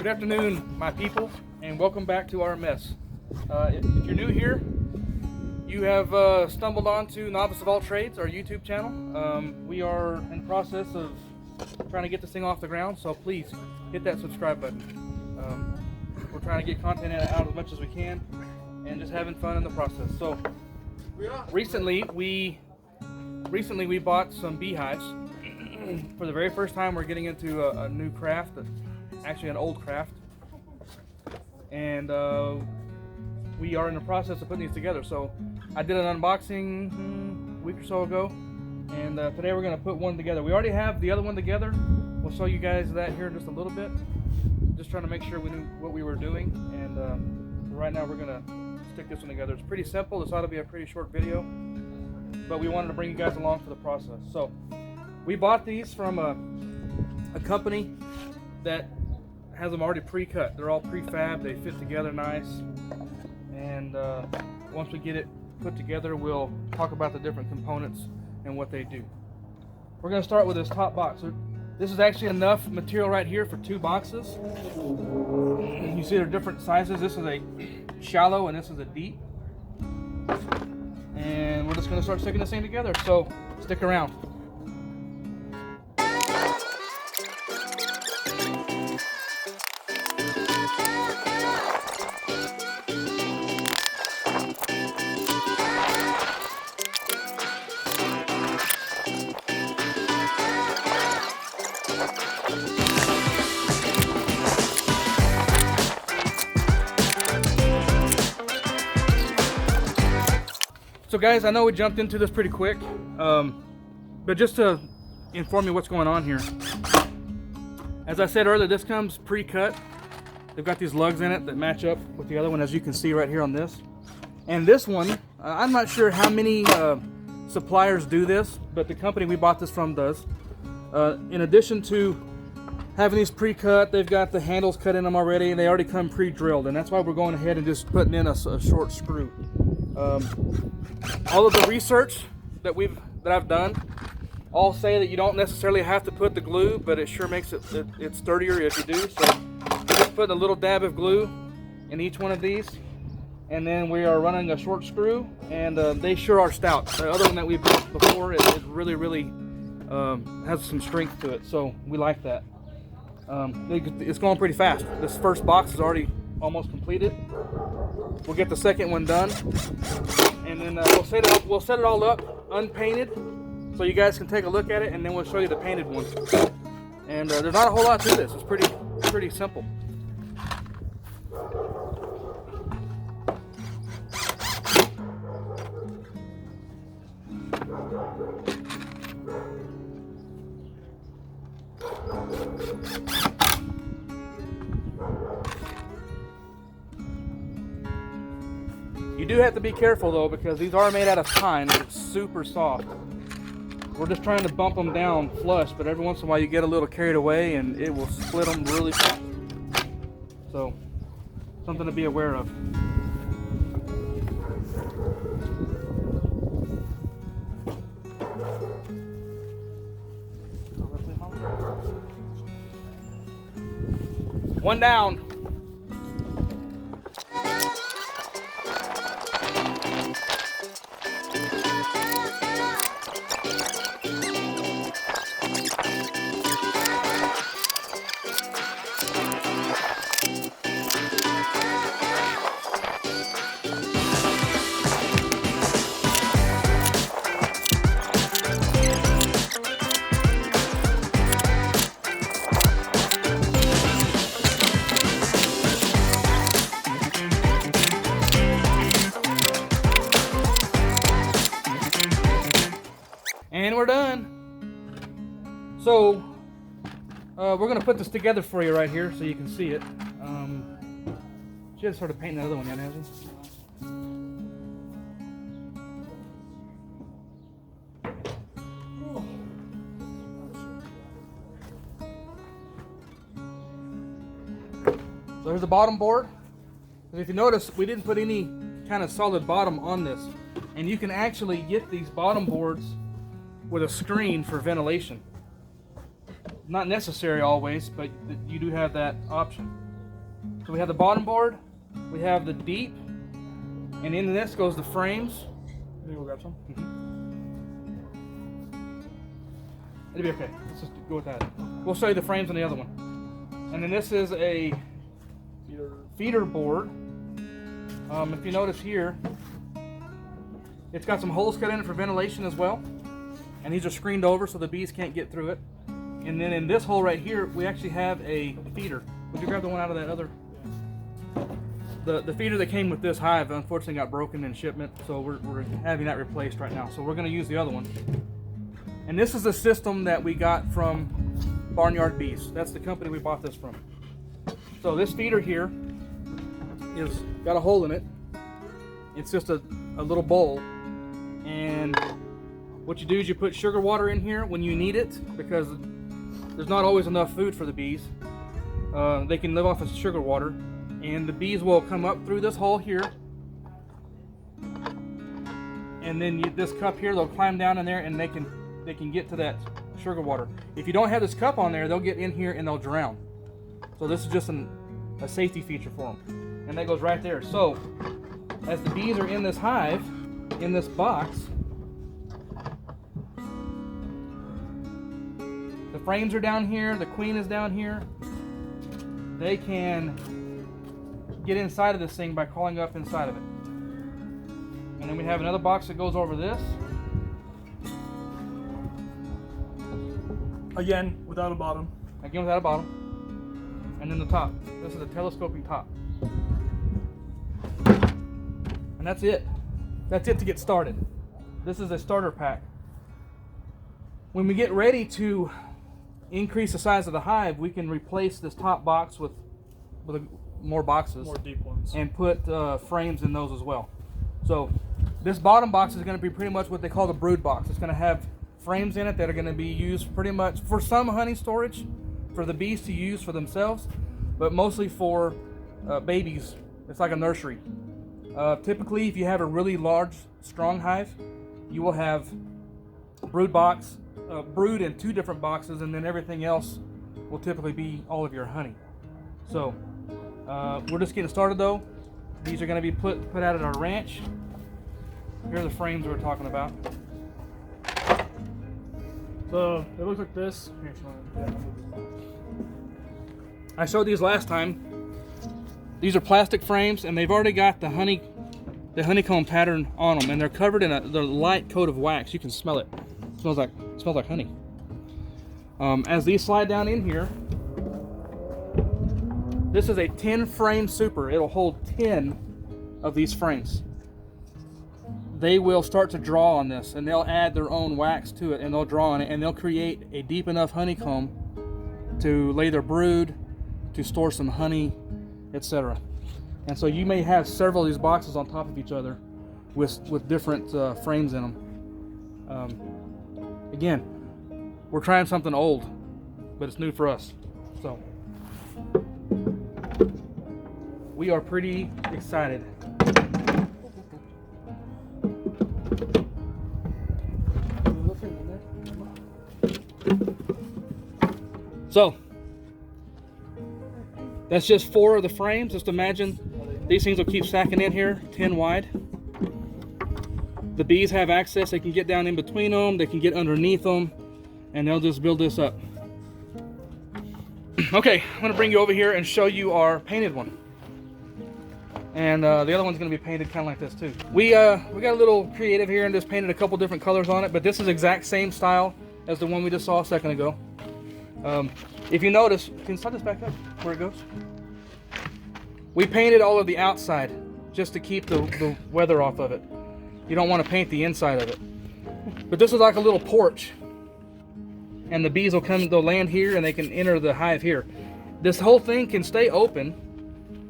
Good afternoon, my people, and welcome back to our mess. If you're new here, you have stumbled onto Novice of All Trades, our YouTube channel. We are in the process of trying to get this thing off the ground, so please hit that subscribe button. We're trying to get content out as much as we can and just having fun in the process. So recently we bought some beehives. For the very first time, we're getting into a new craft, actually an old craft, and we are in the process of putting these together. So I did an unboxing a week or so ago, and today we're going to put one together. We already have the other one together. We'll show you guys that here in just a little bit. Just trying to make sure we knew what we were doing, and right now we're going to stick this one together. It's pretty simple. This ought to be a pretty short video, but we wanted to bring you guys along for the process. So we bought these from a company that has them already pre-cut. They're all prefab. They fit together nice. And once we get it put together, we'll talk about the different components and what they do. We're going to start with this top box. This is actually enough material right here for 2 boxes. You see they're different sizes. This is a shallow and this is a deep. And we're just going to start sticking this thing together. So stick around. So guys, I know we jumped into this pretty quick, but just to inform you what's going on here. As I said earlier, this comes pre-cut. They've got these lugs in it that match up with the other one, as you can see right here on this. And this one, I'm not sure how many suppliers do this, but the company we bought this from does. In addition to having these pre-cut, they've got the handles cut in them already, and they already come pre-drilled, and that's why we're going ahead and just putting in a short screw. All of the research that I've done all say that you don't necessarily have to put the glue, but it sure makes it sturdier if you do. So we're just putting a little dab of glue in each one of these, and then we are running a short screw, and they sure are stout. The other one that we built before, it really has some strength to it, so we like that. It's going pretty fast. This first box is already almost completed. We'll get the second one done, and then we'll set it all up unpainted, so you guys can take a look at it, and then we'll show you the painted one. And there's not a whole lot to this. It's pretty simple. You do have to be careful though, because these are made out of pine and it's super soft. We're just trying to bump them down flush, but every once in a while you get a little carried away and it will split them really fast. So, something to be aware of. One down. And we're done. So we're going to put this together for you right here so you can see it. She hasn't started painting the other one yet, has she? So here's the bottom board. And if you notice, we didn't put any kind of solid bottom on this. And you can actually get these bottom boards with a screen for ventilation. Not necessary always, but you do have that option. So we have the bottom board, we have the deep, and in this goes the frames. Maybe we'll grab some. It'll be okay. Let's just go with that. We'll show you the frames on the other one. And then this is a feeder board. If you notice here, it's got some holes cut in it for ventilation as well. And these are screened over so the bees can't get through it. And then in this hole right here, we actually have a feeder. Would you grab the one out of that other? The feeder that came with this hive unfortunately got broken in shipment, so we're having that replaced right now. So we're going to use the other one. And this is a system that we got from Barnyard Bees. That's the company we bought this from. So this feeder here is got a hole in it. It's just a little bowl. And what you do is you put sugar water in here when you need it, because there's not always enough food for the bees. They can live off of sugar water. And the bees will come up through this hole here. And then this cup here, they'll climb down in there and they can get to that sugar water. If you don't have this cup on there, they'll get in here and they'll drown. So this is just a safety feature for them. And that goes right there. So as the bees are in this hive, in this box, the frames are down here, the queen is down here. They can get inside of this thing by crawling up inside of it. And then we have another box that goes over this. Again, without a bottom. Again, without a bottom. And then the top. This is a telescoping top. And that's it. That's it to get started. This is a starter pack. When we get ready to increase the size of the hive, we can replace this top box with more boxes. More deep ones. And put frames in those as well. So this bottom box is going to be pretty much what they call the brood box. It's going to have frames in it that are going to be used pretty much for some honey storage for the bees to use for themselves, but mostly for babies. It's like a nursery. Typically, if you have a really large, strong hive, you will have brood in 2 different boxes, and then everything else will typically be all of your honey. So we're just getting started though. These are going to be put out at our ranch. Here are the frames we're talking about. So it looks like this. I showed these last time. These are plastic frames, and they've already got the honeycomb pattern on them, and they're covered in a light coat of wax. You can smell it. It smells like honey. As these slide down in here, this is a 10 frame super. It'll hold 10 of these frames. They will start to draw on this, and they'll add their own wax to it, and they'll draw on it, and they'll create a deep enough honeycomb to lay their brood, to store some honey, etc. And so you may have several of these boxes on top of each other with different frames in them. Again, we're trying something old, but it's new for us. So we are pretty excited. So that's just 4 of the frames. Just imagine these things will keep stacking in here 10 wide. The bees have access. They can get down in between them, they can get underneath them, and they'll just build this up. Okay, I'm going to bring you over here and show you our painted one. And the other one's going to be painted kind of like this too. We got a little creative here and just painted a couple different colors on it, but this is exact same style as the one we just saw a second ago. If you notice, can you slide this back up where it goes? We painted all of the outside just to keep the weather off of it. You don't want to paint the inside of it. But this is like a little porch. And the bees will come, they'll land here and they can enter the hive here. This whole thing can stay open.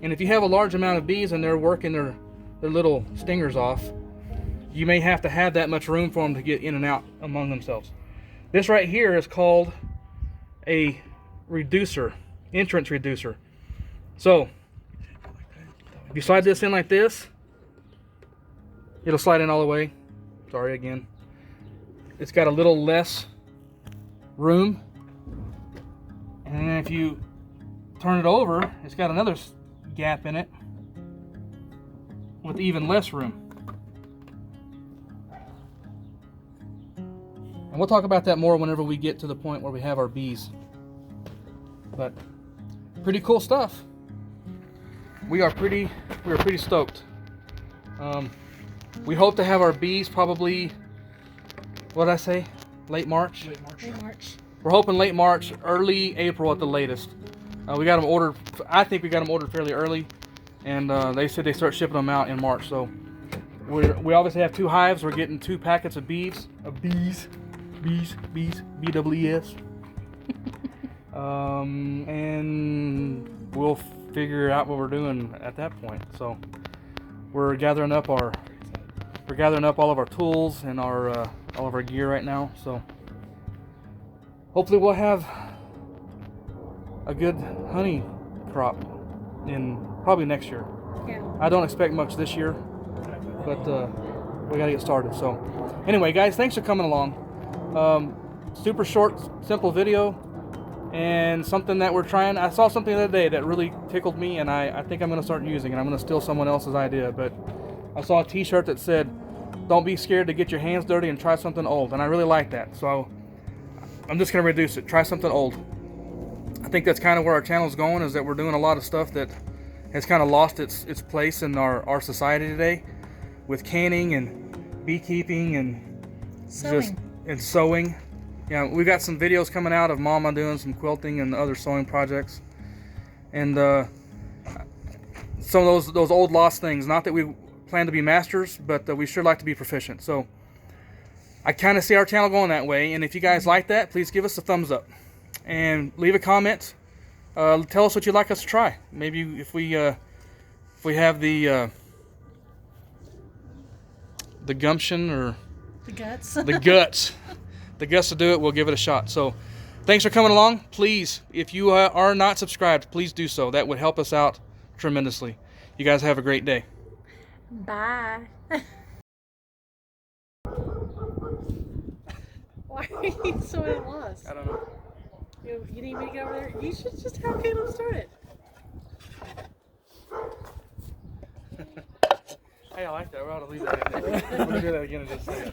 And if you have a large amount of bees and they're working their little stingers off, you may have to have that much room for them to get in and out among themselves. This right here is called a reducer, entrance reducer. So if you slide this in like this, it'll slide in all the way. Sorry again. It's got a little less room. And if you turn it over, it's got another gap in it with even less room. And we'll talk about that more whenever we get to the point where we have our bees. But pretty cool stuff. We are pretty stoked. We hope to have our bees probably, what did I say? Late March? Late March. We're hoping late March, early April at the latest. We got them ordered, I think we got them ordered fairly early. And they said they start shipping them out in March. So we obviously have 2 hives. We're getting 2 packets of bees. Bees, B-E-E-S. And we'll figure out what we're doing at that point. So we're gathering up all of our tools and our all of our gear right now. So hopefully we'll have a good honey crop in probably next year. Yeah. I don't expect much this year, but we gotta get started. So anyway, guys, thanks for coming along. Super short, simple video, and something that we're trying. I saw something the other day that really tickled me, and I think I'm gonna start using it. I'm gonna steal someone else's idea, but I saw a t-shirt that said, "Don't be scared to get your hands dirty and try something old," and I really like that. So I'm just gonna reduce it. Try something old. I think that's kind of where our channel's going, is that we're doing a lot of stuff that has kind of lost its place in our society today, with canning and beekeeping and sewing. Yeah, we got some videos coming out of Mama doing some quilting and other sewing projects, and some of those old lost things. Not that we plan to be masters, but we sure like to be proficient. So I kind of see our channel going that way, and if you guys like that, please give us a thumbs up and leave a comment. Tell us what you'd like us to try. Maybe if we have the gumption or The guts. the guts to do it, we'll give it a shot. So thanks for coming along. Please, if you are not subscribed, please do so. That would help us out tremendously. You guys have a great day. Bye. Why are you so at a loss? I don't know. You need me to get over there? You should just have Caleb start it. Hey, I like that. We're ought to leave that in there. We'll do that again in just a second.